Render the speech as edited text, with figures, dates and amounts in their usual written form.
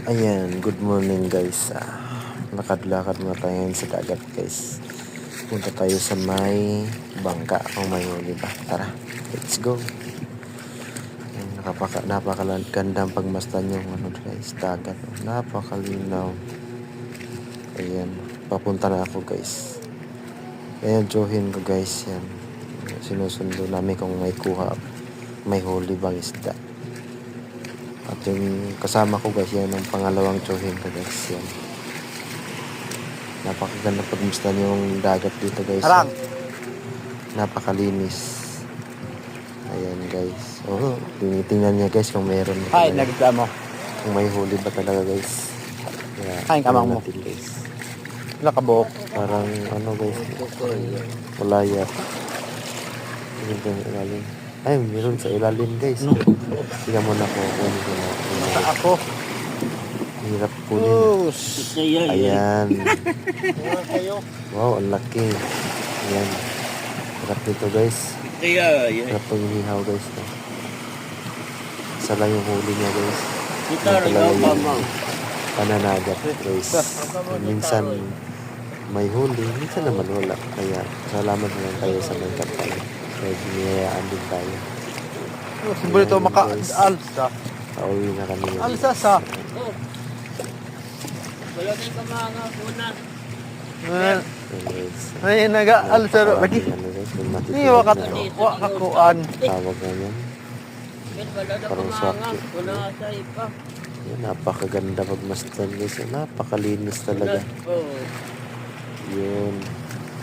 Ayan, good morning guys. Lakad-lakad muna tayo ngayon sa dagat guys. Punta tayo sa may bangka kung may huli ba. Tara, let's go. Ayan, napakagandang pagmasdan yung guys, dagat. Napakalinaw. Ayan, papunta na ako guys. Ayan, johin ko guys. Yan, sinusundo namin kung may kuha, may huli bang isda. At yung kasama ko guys, yan ang pangalawang tsuhin ko guys. Yan. Napakaganda pagmustan yung dagat dito guys. Harang! Napakalinis. Ayan guys. Oh, tinitingnan niya guys kung meron ba Ay, talaga. nagreklamo. Kung may huli ba talaga guys. Ay, kamang mo. natin, guys. Wala ka buhok. Parang ano guys. Wala yan. Ito yung ilalim. Ay, meron sa ilalim guys. Tingnan mo na po. Sa ako. Hirap kunin. Ayan. Kayo. Wow, ang laki. Ayan. Hirap nito guys. Hirap pag-ihaw guys. Isa lang yung huli niya guys. Ito talaga yung pananagat guys. Minsan may huli, minsan naman wala. Kaya salamat naman tayo sa mga kapal. Kaya biniyayaan din tayo. Simbol ito maka-alsa. Pauwi na kami. Alsa sa. Wala din ka mga kuna. Ay, naga-alsa. Lagi. Hindi, wakakuan. Tawag na yan. Wala na Parang ka swak. mga kuna sa ipa. Yan, napakaganda pagmasdan guys. Napakalinis talaga. Oo. Yun.